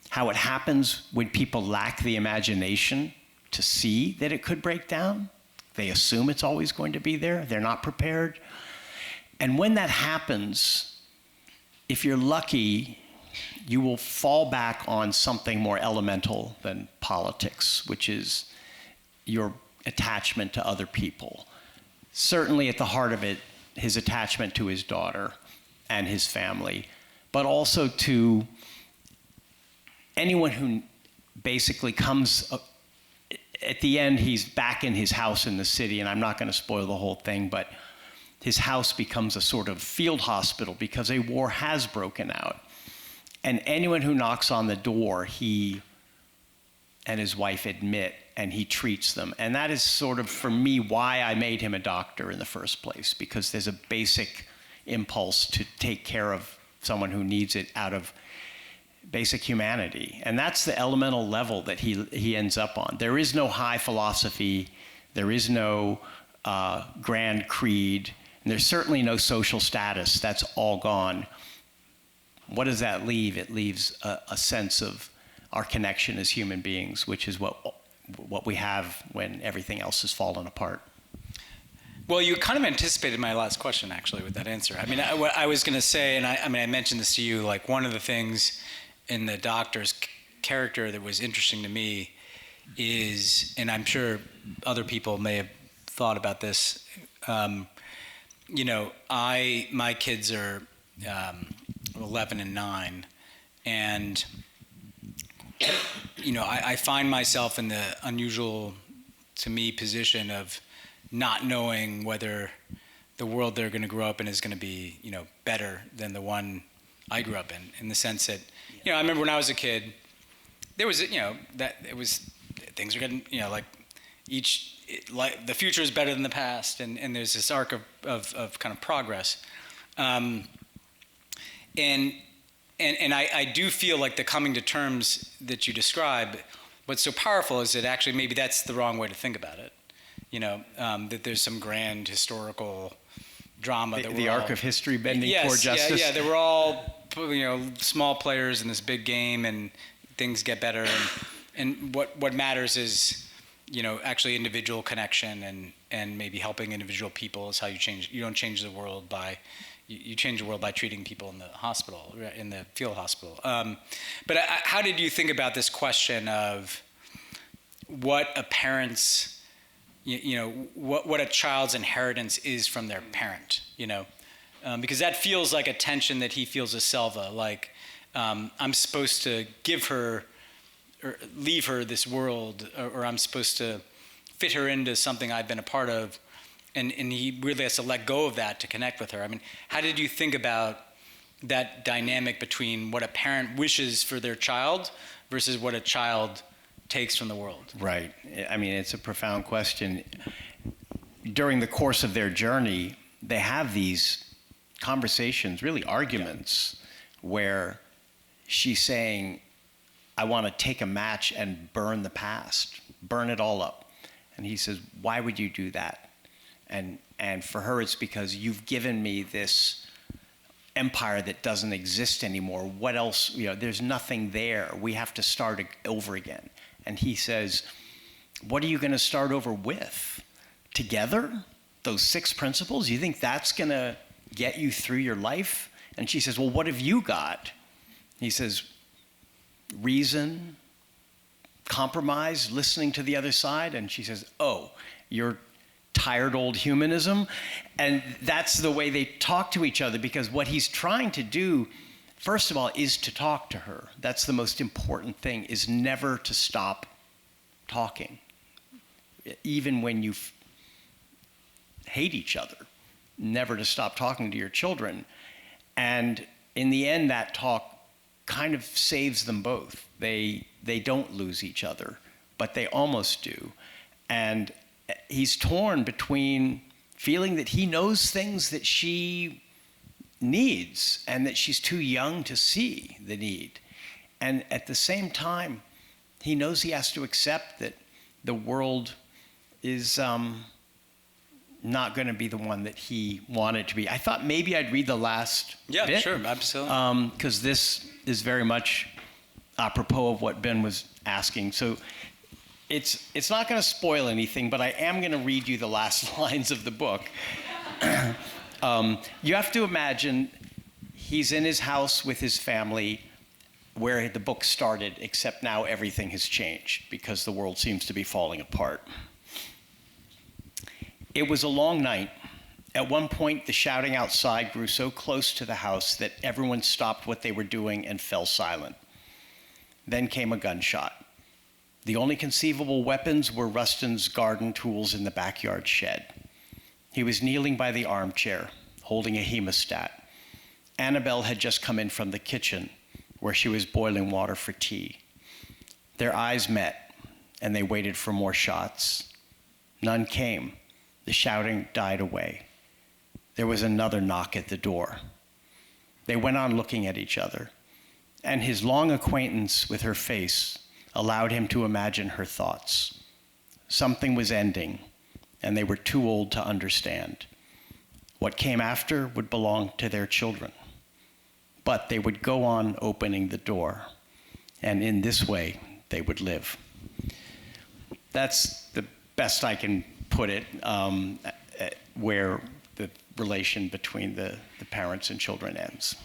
how it happens when people lack the imagination to see that it could break down. They assume it's always going to be there. They're not prepared. And when that happens, if you're lucky, you will fall back on something more elemental than politics, which is your attachment to other people. Certainly at the heart of it, his attachment to his daughter and his family, but also to anyone who basically comes, at the end, he's back in his house in the city, and I'm not going to spoil the whole thing, but his house becomes a sort of field hospital because a war has broken out. And anyone who knocks on the door, he and his wife admit, and he treats them. And that is sort of, for me, why I made him a doctor in the first place, because there's a basic impulse to take care of someone who needs it out of basic humanity. And that's the elemental level that he ends up on. There is no high philosophy. There is no grand creed. And there's certainly no social status. That's all gone. What does that leave? It leaves a sense of our connection as human beings, which is what we have when everything else has fallen apart. Well, you kind of anticipated my last question, actually, with that answer. I mean, I was going to say, and I mentioned this to you, like one of the things in the doctor's character that was interesting to me is, and I'm sure other people may have thought about this, you know, my kids are 11 and 9, and you know, I find myself in the unusual, to me, position of not knowing whether the world they're going to grow up in is going to be, you know, better than the one I grew up in the sense that, you know, I remember when I was a kid, there was, you know, that it was, things are getting, you know, like the future is better than the past, and there's this arc of kind of progress. And I do feel like the coming to terms that you describe, what's so powerful is that actually maybe that's the wrong way to think about it. You know, that there's some grand historical drama. The arc of history bending toward justice. Yeah, they were all, you know, small players in this big game, and things get better. And what matters is, you know, actually individual connection and maybe helping individual people is how you change. You don't change the world by. You change the world by treating people in the hospital, in the field hospital. But how did you think about this question of what a parent's, you know, what a child's inheritance is from their parent, you know? Because that feels like a tension that he feels as Selva, like I'm supposed to give her or leave her this world, or I'm supposed to fit her into something I've been a part of. And he really has to let go of that to connect with her. I mean, how did you think about that dynamic between what a parent wishes for their child versus what a child takes from the world? Right. I mean, it's a profound question. During the course of their journey, they have these conversations, really arguments, where she's saying, I want to take a match and burn the past, burn it all up. And he says, why would you do that? And for her, it's because you've given me this empire that doesn't exist anymore. What else? You know, there's nothing there. We have to start over again. And he says, what are you going to start over with? Together? Those 6 principles? You think that's going to get you through your life? And she says, well, what have you got? He says, reason, compromise, listening to the other side. And she says, oh, you're tired old humanism. And that's the way they talk to each other, because what he's trying to do, first of all, is to talk to her. That's the most important thing, is never to stop talking. Even when you hate each other, never to stop talking to your children. And in the end, that talk kind of saves them both. They don't lose each other, but they almost do. And he's torn between feeling that he knows things that she needs and that she's too young to see the need. And at the same time, he knows he has to accept that the world is not going to be the one that he wanted to be. I thought maybe I'd read the last bit. Yeah, sure, absolutely. Because this is very much apropos of what Ben was asking. So it's not going to spoil anything, but I am going to read you the last lines of the book. You have to imagine he's in his house with his family where the book started, except now everything has changed because the world seems to be falling apart. It was a long night. At one point, the shouting outside grew so close to the house that everyone stopped what they were doing and fell silent. Then came a gunshot. The only conceivable weapons were Rustin's garden tools in the backyard shed. He was kneeling by the armchair, holding a hemostat. Annabelle had just come in from the kitchen, where she was boiling water for tea. Their eyes met, and they waited for more shots. None came. The shouting died away. There was another knock at the door. They went on looking at each other, and his long acquaintance with her face allowed him to imagine her thoughts. Something was ending, and they were too old to understand. What came after would belong to their children. But they would go on opening the door, and in this way, they would live. That's the best I can put it, where the relation between the parents and children ends.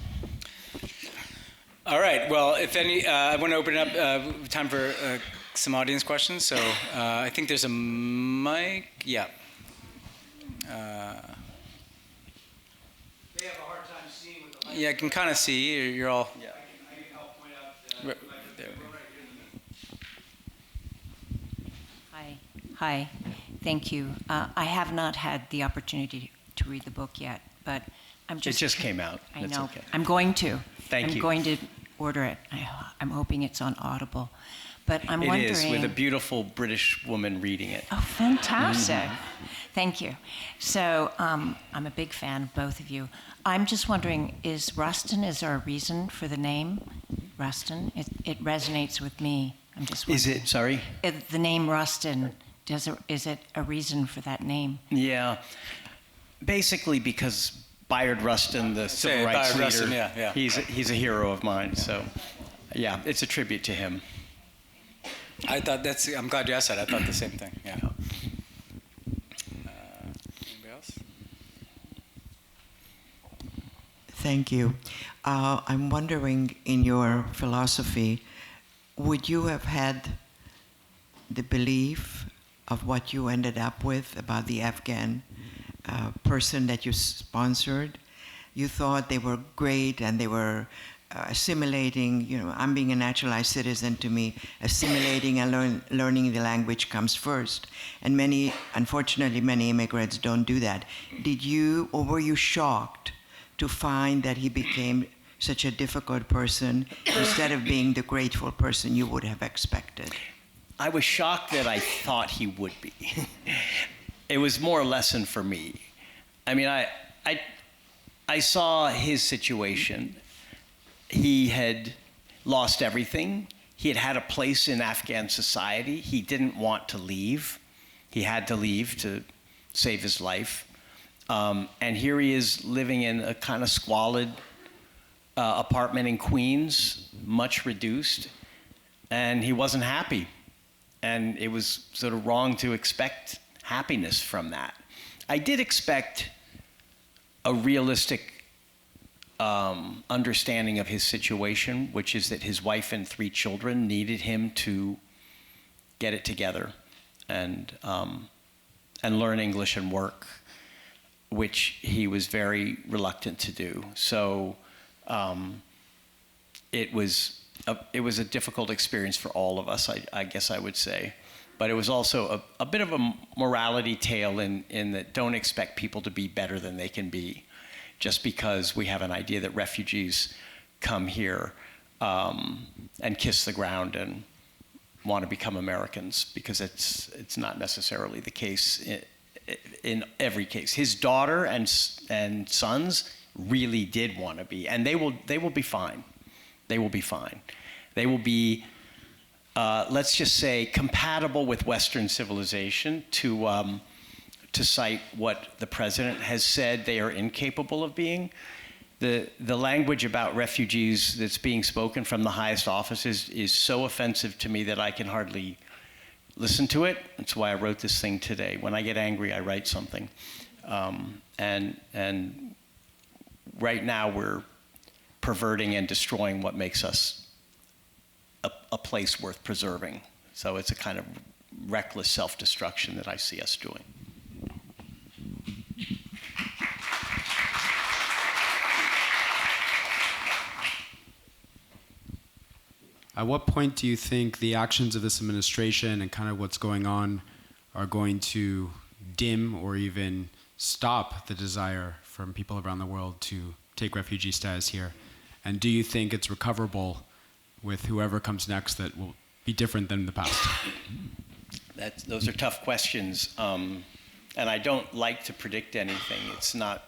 All right. Well, if any, I want to open it up. Time for some audience questions. So I think there's a mic. Yeah. They have a hard time seeing with the light. Yeah, I can kind of see. You're all. I can help point out. Right there. Hi. Hi. Thank you. I have not had the opportunity to read the book yet, but I'm just... It just came out. I That's know. okay. I'm going to. Thank you. I'm going to order it. I'm hoping it's on Audible. But I'm wondering... It is, with a beautiful British woman reading it. Oh, fantastic. Thank you. So I'm a big fan of both of you. I'm just wondering, is Rustin, is there a reason for the name Rustin? It resonates with me. I'm just wondering. Is it, sorry? The name Rustin, is it a reason for that name? Yeah. Basically because Bayard Rustin, the civil rights Bayard leader, Rustin, yeah. he's a hero of mine. So, yeah, it's a tribute to him. I thought I'm glad you asked that. I thought the same thing. Yeah. Anybody else? Thank you. I'm wondering, in your philosophy, would you have had the belief of what you ended up with about the Afghan person that you sponsored? You thought they were great and they were assimilating, I'm being a naturalized citizen, to me, assimilating and learning the language comes first. And unfortunately, many immigrants don't do that. Did you, or were you shocked to find that he became such a difficult person instead of being the grateful person you would have expected? I was shocked that I thought he would be. It was more a lesson for me. I mean, I saw his situation. He had lost everything. He had had a place in Afghan society. He didn't want to leave. He had to leave to save his life. And here he is living in a kind of squalid apartment in Queens, much reduced, and he wasn't happy. and it was sort of wrong to expect happiness from that. I did expect a realistic understanding of his situation, which is that his wife and 3 children needed him to get it together and learn English and work, which he was very reluctant to do. So it was a difficult experience for all of us, I guess I would say. But it was also a bit of a morality tale in that don't expect people to be better than they can be just because we have an idea that refugees come here and kiss the ground and want to become Americans, because it's not necessarily the case in every case. His daughter and sons really did want to be, and they will be fine. They will be fine. They will be, let's just say, compatible with Western civilization, to cite what the president has said they are incapable of being. The language about refugees that's being spoken from the highest offices is so offensive to me that I can hardly listen to it. That's why I wrote this thing today. When I get angry, I write something. And right now we're perverting and destroying what makes us a place worth preserving. So it's a kind of reckless self-destruction that I see us doing. At what point do you think the actions of this administration and kind of what's going on are going to dim or even stop the desire from people around the world to take refugee status here? And do you think it's recoverable with whoever comes next that will be different than the past? Those are tough questions, and I don't like to predict anything. It's not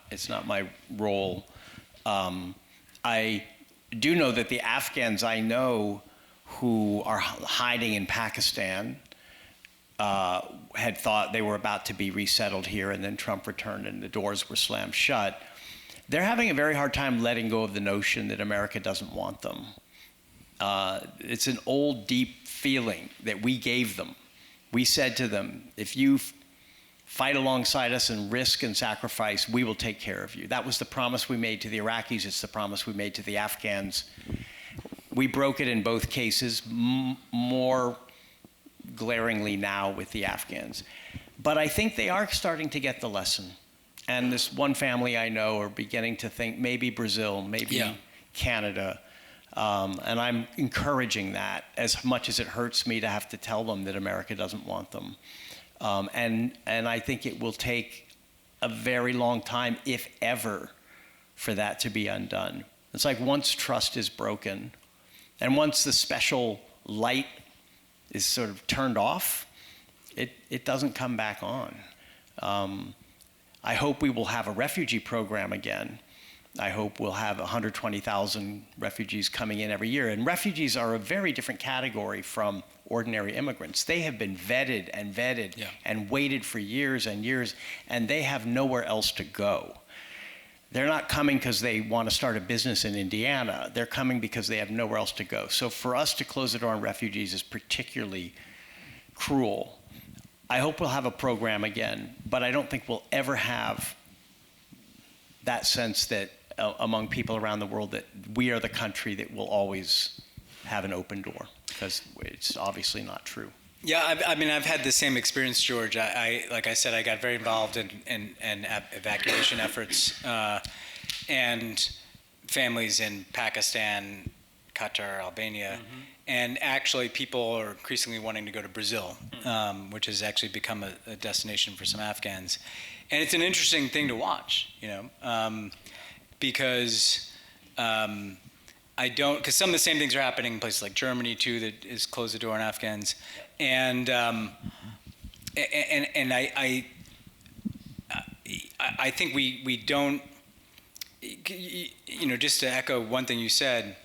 my role. I do know that the Afghans I know who are hiding in Pakistan had thought they were about to be resettled here, and then Trump returned and the doors were slammed shut. They're having a very hard time letting go of the notion that America doesn't want them. It's an old, deep feeling that we gave them. We said to them, if you fight alongside us and risk and sacrifice, we will take care of you. That was the promise we made to the Iraqis. It's the promise we made to the Afghans. We broke it in both cases, more glaringly now with the Afghans. But I think they are starting to get the lesson. And this one family I know are beginning to think maybe Brazil, maybe Canada. And I'm encouraging that, as much as it hurts me to have to tell them that America doesn't want them. And I think it will take a very long time, if ever, for that to be undone. It's like once trust is broken, and once the special light is sort of turned off, it doesn't come back on. I hope we will have a refugee program again. I hope we'll have 120,000 refugees coming in every year. And refugees are a very different category from ordinary immigrants. They have been vetted and waited for years and years, and they have nowhere else to go. They're not coming because they want to start a business in Indiana. They're coming because they have nowhere else to go. So for us to close the door on refugees is particularly cruel. I hope we'll have a program again, but I don't think we'll ever have that sense that among people around the world that we are the country that will always have an open door, because it's obviously not true. Yeah, I mean, I've had the same experience, George. Like I said, I got very involved in evacuation efforts and families in Pakistan, Qatar, Albania, and actually people are increasingly wanting to go to Brazil, which has actually become a destination for some Afghans. And it's an interesting thing to watch, because because some of the same things are happening in places like Germany too, that is closed the door on Afghans, and I think we don't, just to echo one thing you said,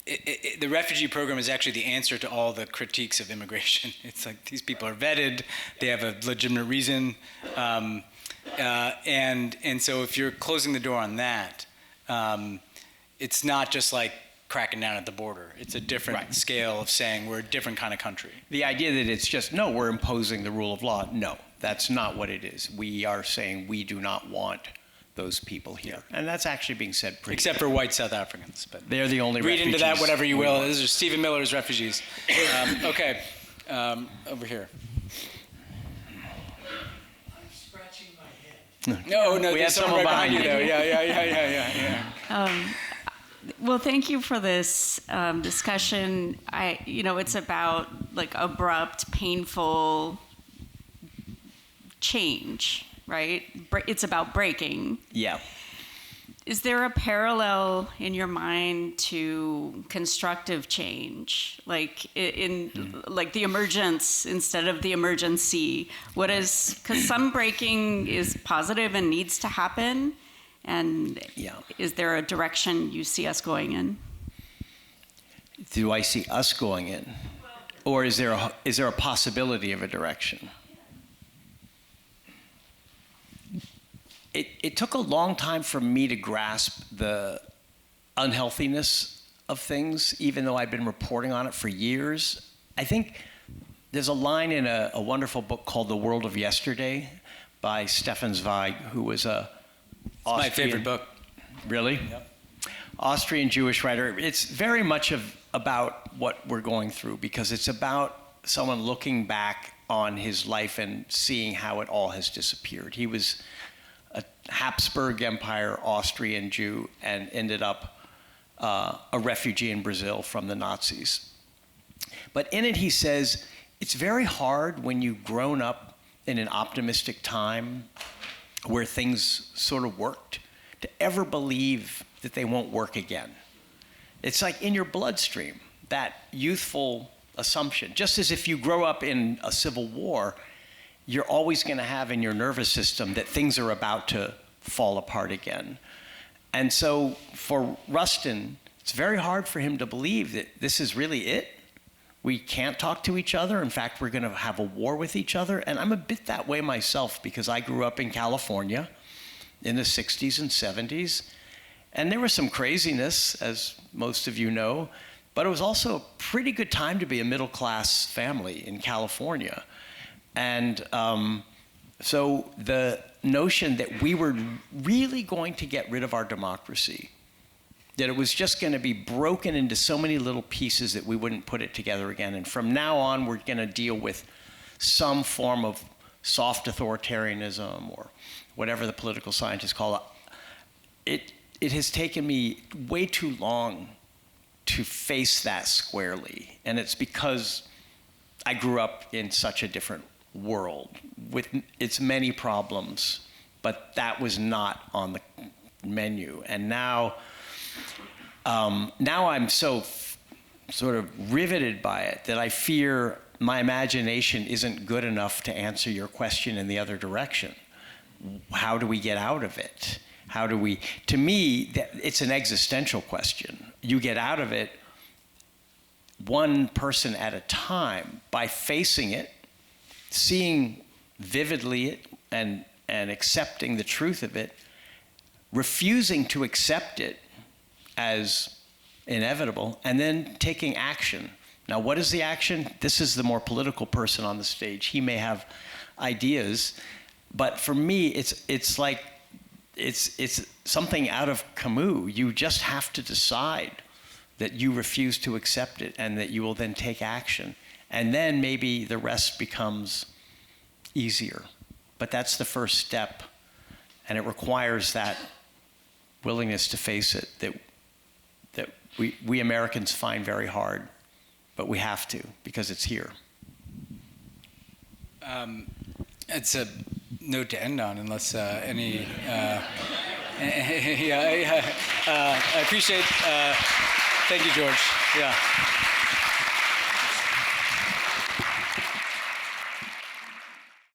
the refugee program is actually the answer to all the critiques of immigration. It's like these people are vetted, they have a legitimate reason, and so if you're closing the door on that, it's not just like cracking down at the border. It's a different scale of saying we're a different kind of country. The idea that it's just, no, we're imposing the rule of law. No, that's not what it is. We are saying we do not want those people here. And that's actually being said pretty Except for white South Africans. But they're the only read refugees. into that whatever you will. These are Stephen Miller's refugees. Okay, over here. I'm scratching my head. No, We there's have someone right behind you, though. Yeah. Well, thank you for this discussion. It's about like abrupt, painful change, right? It's about breaking. Yeah. Is there a parallel in your mind to constructive change, like like the emergence instead of the emergency? Because some breaking is positive and needs to happen, and is there a direction you see us going in? Do I see us going in, or is there a possibility of a direction? It took a long time for me to grasp the unhealthiness of things, even though I'd been reporting on it for years. I think there's a line in a wonderful book called The World of Yesterday by Stefan Zweig, who was a Austrian, my favorite book. Really? Yep. Austrian Jewish writer. It's very much about what we're going through, because it's about someone looking back on his life and seeing how it all has disappeared. He was a Habsburg Empire Austrian Jew and ended up a refugee in Brazil from the Nazis. But in it he says, it's very hard when you've grown up in an optimistic time where things sort of worked to ever believe that they won't work again. It's like in your bloodstream, that youthful assumption. Just as if you grow up in a civil war, you're always going to have in your nervous system that things are about to fall apart again. And so for Rustin, it's very hard for him to believe that this is really it. We can't talk to each other. In fact, we're going to have a war with each other. And I'm a bit that way myself, because I grew up in California in the 60s and 70s. And there was some craziness, as most of you know, but it was also a pretty good time to be a middle-class family in California. And so the notion that we were really going to get rid of our democracy, that it was just going to be broken into so many little pieces that we wouldn't put it together again. And from now on, we're going to deal with some form of soft authoritarianism, or whatever the political scientists call it. It has taken me way too long to face that squarely. And it's because I grew up in such a different world with its many problems, but that was not on the menu. And now I'm so sort of riveted by it that I fear my imagination isn't good enough to answer your question in the other direction. How do we get out of it? To me, it's an existential question. You get out of it one person at a time by facing it, seeing vividly it, and accepting the truth of it, refusing to accept it as inevitable, and then taking action. Now, what is the action? This is the more political person on the stage. He may have ideas, but for me, it's like it's something out of Camus. You just have to decide that you refuse to accept it, and that you will then take action. And then maybe the rest becomes easier. But that's the first step, and it requires that willingness to face it that we Americans find very hard, but we have to, because it's here. It's a note to end on, unless any... I appreciate... thank you, George. Yeah.